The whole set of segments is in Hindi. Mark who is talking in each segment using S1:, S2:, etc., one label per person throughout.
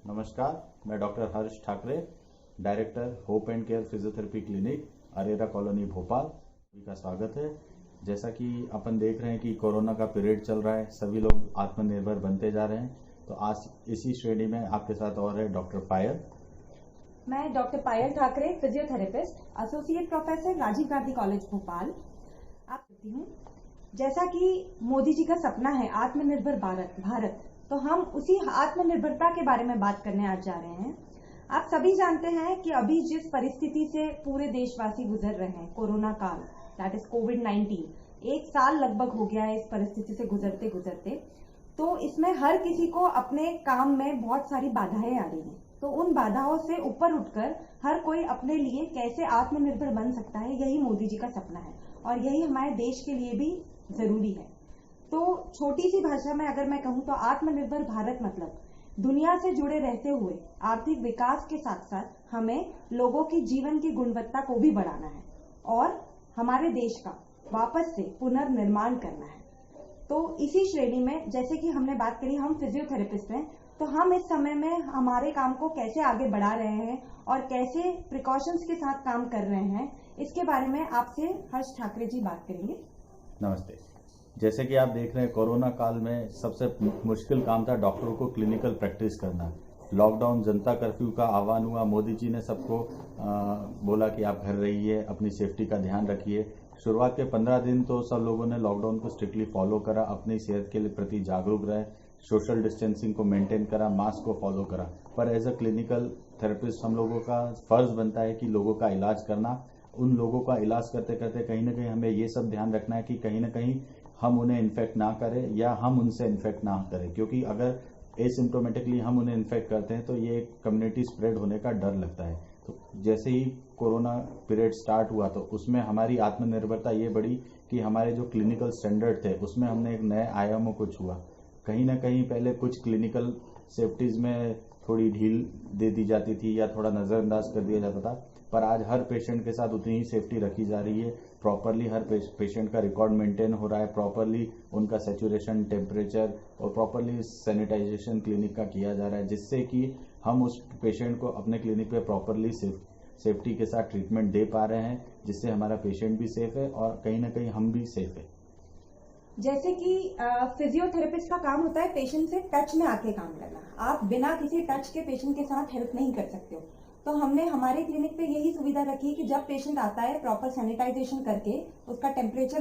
S1: नमस्कार, मैं doctor Harsh Thackeray, director hope and care physiotherapy clinic, Arera colony, Bhopal. सभी का स्वागत है। जैसा कि अपन देख रहे हैं कि कोरोना का पीरियड चल रहा है, सभी लोग आत्मनिर्भर बनते जा रहे हैं। तो आज इसी श्रेणी में आपके साथ और है डॉक्टर पायल।
S2: मैं doctor Payal Thackeray, physiotherapist, associate professor, Rajiv Gandhi college, Bhopal. आप कहती हूँ, जैसा कि मोदी जी का सपना है आत्मनिर्भर भारत, तो हम उसी आत्मनिर्भरता के बारे में बात करने आज जा रहे हैं। आप सभी जानते हैं कि अभी जिस परिस्थिति से पूरे देशवासी गुजर रहे हैं, कोरोना काल, दैट इज कोविड-19, 1 साल लगभग हो गया है इस परिस्थिति से गुजरते गुजरते। तो इसमें हर किसी को अपने काम में बहुत सारी बाधाएं आ रही हैं। तो उन बाधाओं से ऊपर उठकर हर कोई अपने लिए कैसे आत्मनिर्भर बन सकता है, यही मोदी जी का सपना है और यही हमारे देश के लिए भी जरूरी है। तो छोटी सी भाषा में अगर मैं कहूँ तो आत्मनिर्भर भारत मतलब दुनिया से जुड़े रहते हुए आर्थिक विकास के साथ साथ हमें लोगों की जीवन की गुणवत्ता को भी बढ़ाना है और हमारे देश का वापस से पुनर्निर्माण करना है। तो इसी श्रेणी में जैसे कि हमने बात करी, हम फिजियोथेरेपिस्ट हैं, तो हम इस समय में हमारे काम को कैसे आगे बढ़ा रहे हैं और कैसे प्रिकॉशंस के साथ काम कर रहे हैं, इसके बारे में आपसे हर्ष ठाकरे जी बात करेंगे।
S1: नमस्ते। जैसे कि आप देख रहे हैं, कोरोना काल में सबसे मुश्किल काम था डॉक्टरों को क्लिनिकल प्रैक्टिस करना। लॉकडाउन, जनता कर्फ्यू का आह्वान हुआ, मोदी जी ने सबको बोला कि आप घर रहिए, अपनी सेफ्टी का ध्यान रखिए। शुरुआत के 15 दिन तो सब लोगों ने लॉकडाउन को स्ट्रिक्टली फॉलो करा, अपनी सेहत के प्रति जागरूक रहे, सोशल डिस्टेंसिंग को मेंटेन करा, मास्क को फॉलो करा। पर एज अ क्लिनिकल थेरेपिस्ट हम लोगों का फर्ज बनता है कि लोगों का इलाज करना। उन लोगों का इलाज करते करते कहीं ना कहीं हमें ये सब ध्यान रखना है कि कहीं ना कहीं हम उन्हें इन्फेक्ट ना करें या हम उनसे इन्फेक्ट ना करें, क्योंकि अगर एसिम्प्टोमेटिकली हम उन्हें इन्फेक्ट करते हैं तो ये कम्युनिटी स्प्रेड होने का डर लगता है। तो जैसे ही कोरोना पीरियड स्टार्ट हुआ तो उसमें हमारी आत्मनिर्भरता ये बढ़ी कि हमारे जो क्लिनिकल स्टैंडर्ड थे उसमें हमने एक नए आयामों को छुआ। कहीं ना कहीं पहले कुछ क्लिनिकल सेफ्टीज में थोड़ी ढील दे दी जाती थी या थोड़ा नजरअंदाज कर दिया जाता था, पर आज हर पेशेंट के साथ उतनी ही सेफ्टी रखी जा रही है। प्रॉपरली हर पेशेंट का रिकॉर्ड मेंटेन हो रहा है, प्रॉपरली उनका सैचुरेशन, टेम्परेचर और प्रॉपरली सैनिटाइजेशन क्लिनिक का किया जा रहा है, जिससे कि हम उस पेशेंट को अपने क्लिनिक पे प्रॉपरली सेफ्टी के साथ ट्रीटमेंट दे पा रहे हैं, जिससे हमारा पेशेंट भी सेफ है और कहीं ना कहीं हम भी सेफ है।
S2: जैसे कि फिजियोथेरेपिस्ट का काम होता है पेशेंट से टच में आके काम करना। आप बिना किसी टच के पेशेंट के साथ हेल्प नहीं कर सकते हो। तो हमने हमारे क्लिनिक पे यही सुविधा रखी है कि जब पेशेंट आता है प्रॉपर सैनिटाइजेशन करके, उसका टेम्परेचर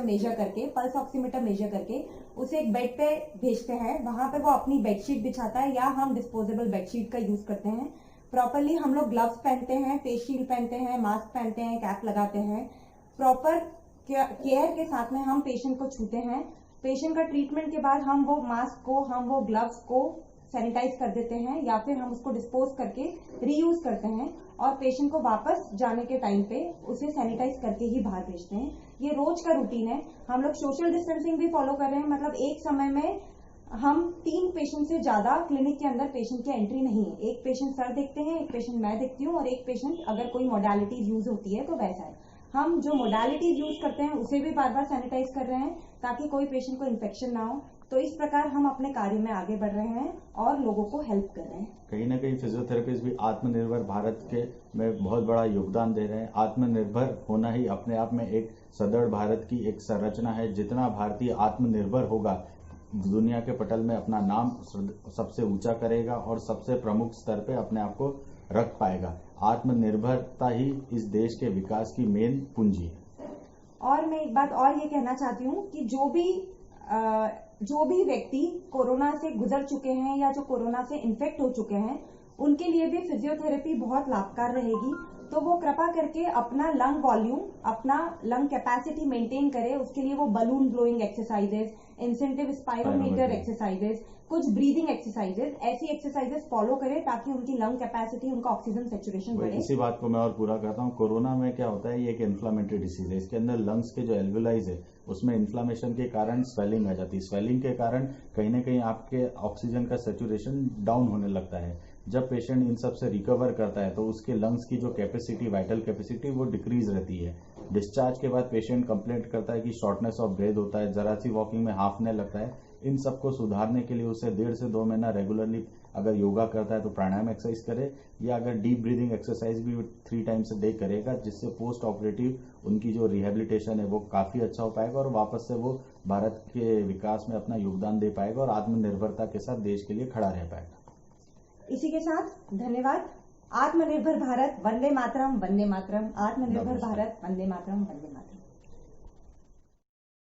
S2: मेजर करके, पल्स ऑक्सीमीटर मेजर करके उसे एक बेड पे भेजते हैं। वहां पे वो अपनी बेडशीट बिछाता है या हम डिस्पोजेबल बेडशीट का यूज करते हैं। प्रॉपरली हम लोग ग्लव्स पहनते हैं, फेस शील्ड पहनते हैं, मास्क पहनते हैं, कैप लगाते हैं। प्रॉपर केयर के साथ में हम पेशेंट को छूते हैं। पेशेंट का ट्रीटमेंट के बाद हम वो मास्क को, हम वो ग्लव्स को सैनिटाइज कर देते हैं या फिर हम उसको डिस्पोज करके रीयूज करते हैं और पेशेंट को वापस जाने के टाइम पे उसे सैनिटाइज करके ही बाहर भेजते हैं। ये रोज का रूटीन है। हम लोग सोशल डिस्टेंसिंग भी फॉलो कर रहे हैं, मतलब एक समय में हम 3 पेशेंट से ज्यादा क्लिनिक के अंदर पेशेंट की एंट्री नहीं है। एक पेशेंट सर देखते हैं, एक पेशेंट मैं देखती हूँ और एक पेशेंट अगर कोई मोडालिटीज यूज होती है तो वैसा है। हम जो मोडालिटीज यूज करते हैं उसे भी बार बार सैनिटाइज कर रहे हैं ताकि कोई पेशेंट को इन्फेक्शन ना हो। तो इस प्रकार हम अपने कार्य में आगे बढ़ रहे हैं और लोगों को हेल्प कर रहे हैं।
S1: कहीं ना कहीं फिजियोथेरेपिस्ट भी आत्मनिर्भर भारत के में बहुत बड़ा योगदान दे रहे हैं। आत्मनिर्भर होना ही अपने आप में एक सदृढ़ भारत की एक संरचना है। जितना भारतीय आत्मनिर्भर होगा, दुनिया के पटल में अपना नाम सबसे ऊंचा करेगा और सबसे प्रमुख स्तर पे अपने आप को रख पाएगा। आत्मनिर्भरता ही इस देश के विकास की मेन पूंजी है।
S2: और मैं एक बात और ये कहना चाहती हूँ कि जो भी व्यक्ति कोरोना से गुजर चुके हैं या जो कोरोना से इन्फेक्ट हो चुके हैं, उनके लिए भी फिजियोथेरेपी बहुत लाभकारी रहेगी। तो वो कृपा करके अपना लंग वॉल्यूम, अपना लंग कैपेसिटी मेंटेन करे। उसके लिए वो balloon blowing exercises, incentive spirometer exercises, कुछ ब्रीदिंग एक्सरसाइजेस, ऐसी एक्सरसाइजेस फॉलो करें ताकि उनकी लंग कैपेसिटी, उनका ऑक्सीजन सैचुरेशन बढ़े।
S1: इसी बात को मैं और पूरा करता हूँ। कोरोना में क्या होता है, ये एक इन्फ्लामेटरी डिसीज है। इसके अंदर लंग्स के जो एल्वुलाइज है उसमें इन्फ्लामेशन के कारण स्वेलिंग आ जाती है। स्वेलिंग के कारण कहीं ना कहीं आपके ऑक्सीजन का सैचुरेशन डाउन होने लगता है। जब पेशेंट इन सब से रिकवर करता है तो उसके लंग्स की जो कैपेसिटी, वाइटल कैपेसिटी, वो डिक्रीज रहती है। डिस्चार्ज के बाद पेशेंट कंप्लेंट करता है कि शॉर्टनेस ऑफ ब्रेथ होता है, जरा सी वॉकिंग में हाफने लगता है। इन सबको सुधारने के लिए उसे 1.5 से 2 महीना रेगुलरली अगर योगा करता है तो प्राणायाम एक्सरसाइज करे, या अगर डीप ब्रीदिंग एक्सरसाइज भी 3 टाइम्स अ डे करेगा, जिससे पोस्ट ऑपरेटिव उनकी जो रिहेबिलिटेशन है वो काफ़ी अच्छा हो पाएगा और वापस से वो भारत के विकास में अपना योगदान दे पाएगा और आत्मनिर्भरता के साथ देश के लिए खड़ा रह पाएगा।
S2: इसी के साथ धन्यवाद। आत्मनिर्भर भारत, वंदे मातरम, वंदे मातरम। आत्मनिर्भर
S1: नमस्कार।
S2: भारत, वंदे मातरम, वंदे मातरम।